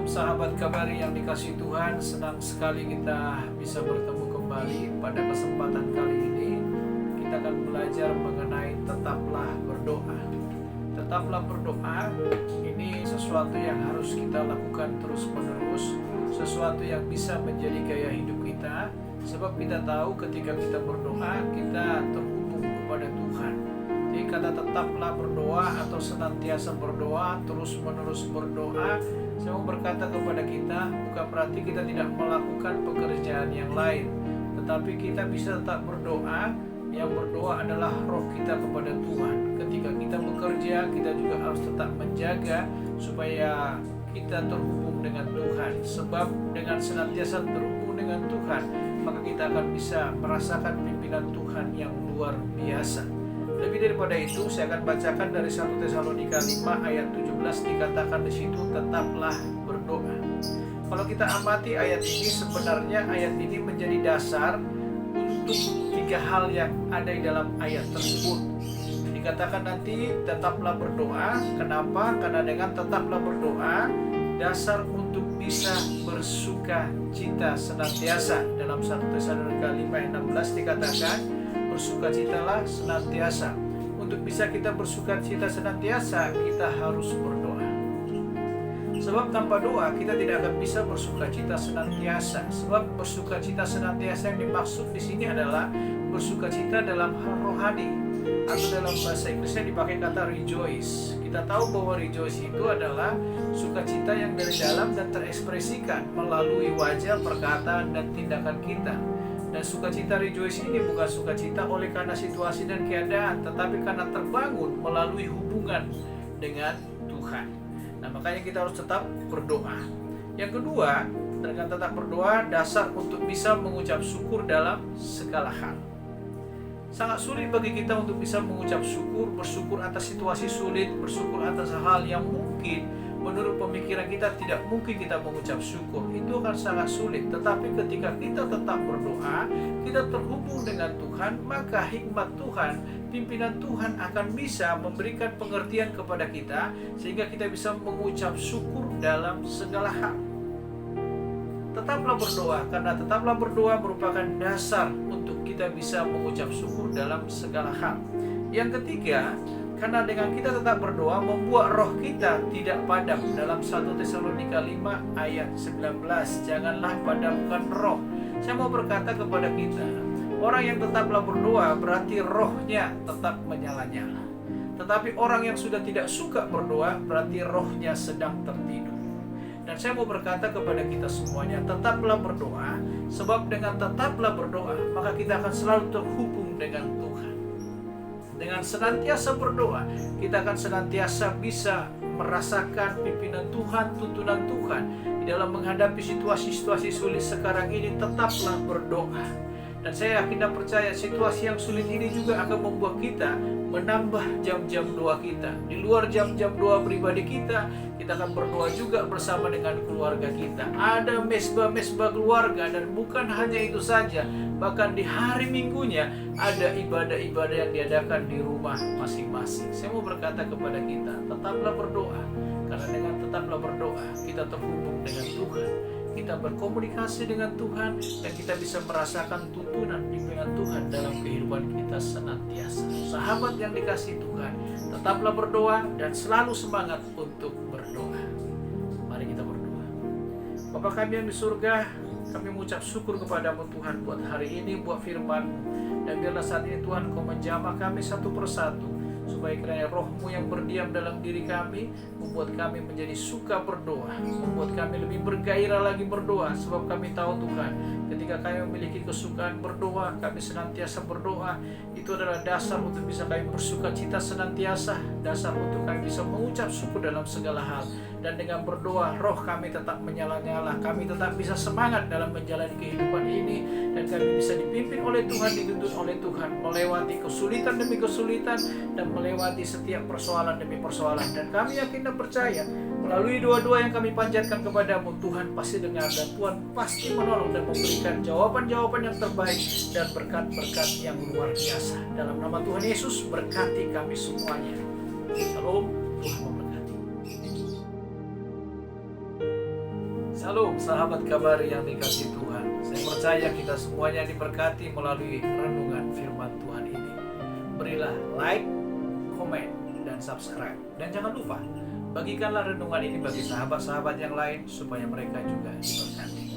sahabat Kabari yang dikasihi Tuhan, senang sekali kita bisa bertemu kembali. Pada kesempatan kali ini kita akan belajar mengenai tetaplah berdoa. Tetaplah berdoa, ini sesuatu yang harus kita lakukan terus-menerus, sesuatu yang bisa menjadi gaya hidup kita. Sebab kita tahu ketika kita berdoa, kita terhubung kepada Tuhan. Jadi kata tetaplah berdoa atau senantiasa berdoa, terus-menerus berdoa, saya mau berkata kepada kita, bukan berarti kita tidak melakukan pekerjaan yang lain, tetapi kita bisa tetap berdoa. Yang berdoa adalah roh kita kepada Tuhan. Ketika kita bekerja, kita juga harus tetap menjaga supaya kita terhubung dengan Tuhan. Sebab dengan senantiasa terhubung dengan Tuhan, maka kita akan bisa merasakan pimpinan Tuhan yang luar biasa. Lebih daripada itu, saya akan bacakan dari 1 Tesalonika 5 ayat 17, dikatakan di situ, tetaplah berdoa. Kalau kita amati ayat ini, sebenarnya ayat ini menjadi dasar untuk 3 hal yang ada di dalam ayat tersebut. Dikatakan nanti tetaplah berdoa. Kenapa? Karena dengan tetaplah berdoa, dasar untuk bisa bersuka cita senantiasa. Dalam 1 Tesalonika 5 ayat 16 dikatakan, bersukacitalah senantiasa. Untuk bisa kita bersuka cita senantiasa, kita harus berdoa. Sebab tanpa doa kita tidak akan bisa bersuka cita senantiasa. Sebab bersuka cita senantiasa yang dimaksud di sini adalah bersuka cita dalam hal rohani, atau dalam bahasa Inggrisnya dipakai kata rejoice. Kita tahu bahwa rejoice itu adalah sukacita yang dari dalam dan terekspresikan melalui wajah, perkataan, dan tindakan kita. Dan sukacita rejoice ini bukan sukacita oleh karena situasi dan keadaan, tetapi karena terbangun melalui hubungan dengan Tuhan. Nah, makanya kita harus tetap berdoa. Yang kedua, dengan tetap berdoa, dasar untuk bisa mengucap syukur dalam segala hal. Sangat sulit bagi kita untuk bisa mengucap syukur, bersyukur atas situasi sulit, bersyukur atas hal yang mungkin menurut pemikiran kita tidak mungkin kita mengucap syukur. Itu akan sangat sulit. Tetapi ketika kita tetap berdoa, kita terhubung dengan Tuhan, maka hikmat Tuhan, pimpinan Tuhan akan bisa memberikan pengertian kepada kita sehingga kita bisa mengucap syukur dalam segala hal. Tetaplah berdoa, karena tetaplah berdoa merupakan dasar untuk kita bisa mengucap syukur dalam segala hal. Yang ketiga, karena dengan kita tetap berdoa membuat roh kita tidak padam. Dalam 1 Tesalonika 5 ayat 19, janganlah padamkan roh. Saya mau berkata kepada kita, orang yang tetaplah berdoa berarti rohnya tetap menyala-nyala. Tetapi orang yang sudah tidak suka berdoa berarti rohnya sedang tertidur. Dan saya mau berkata kepada kita semuanya, tetaplah berdoa. Sebab dengan tetaplah berdoa, maka kita akan selalu terhubung dengan Tuhan. Dengan senantiasa berdoa, kita akan senantiasa bisa merasakan pimpinan Tuhan, tuntunan Tuhan di dalam menghadapi situasi-situasi sulit sekarang ini. Tetaplah berdoa. Dan saya yakin dan percaya situasi yang sulit ini juga akan membuat kita menambah jam-jam doa kita. Di luar jam-jam doa pribadi kita akan berdoa juga bersama dengan keluarga kita. Ada mesbah-mesbah keluarga, dan bukan hanya itu saja, bahkan di hari Minggunya ada ibadah-ibadah yang diadakan di rumah masing-masing. Saya mau berkata kepada kita, tetaplah berdoa. Karena dengan tetaplah berdoa, kita terhubung dengan Tuhan, kita berkomunikasi dengan Tuhan, dan kita bisa merasakan tuntunan pimpinan Tuhan dalam kehidupan kita senantiasa. Sahabat yang dikasihi Tuhan, tetaplah berdoa dan selalu semangat untuk berdoa. Mari kita berdoa. Bapa kami yang di surga, kami mengucap syukur kepadamu Tuhan buat hari ini, buat firman-Mu. Dan biarlah saat ini Tuhan Kau menjamah kami satu persatu, supaya kiranya roh-Mu yang berdiam dalam diri kami membuat kami menjadi suka berdoa, membuat kami lebih bergairah lagi berdoa. Sebab kami tahu Tuhan, ketika kami memiliki kesukaan berdoa, kami senantiasa berdoa, itu adalah dasar untuk bisa kami bersuka cita senantiasa, dasar untuk kami bisa mengucap syukur dalam segala hal. Dan dengan berdoa, roh kami tetap menyala-nyala, kami tetap bisa semangat dalam menjalani kehidupan ini, dan kami bisa dipimpin oleh Tuhan, dituntun oleh Tuhan, melewati kesulitan demi kesulitan, dan melewati setiap persoalan demi persoalan. Dan kami yakin dan percaya, melalui doa-doa yang kami panjatkan kepadamu, Tuhan pasti dengar, dan Tuhan pasti menolong dan memberikan jawaban-jawaban yang terbaik dan berkat-berkat yang luar biasa. Dalam nama Tuhan Yesus, berkati kami semuanya. Shalom, Tuhan memberkati. Salam sahabat kabar yang dikasihi Tuhan. Saya percaya kita semuanya diberkati melalui renungan firman Tuhan ini. Berilah like, komen, dan subscribe. Dan jangan lupa, bagikanlah renungan ini bagi sahabat-sahabat yang lain supaya mereka juga diberkati.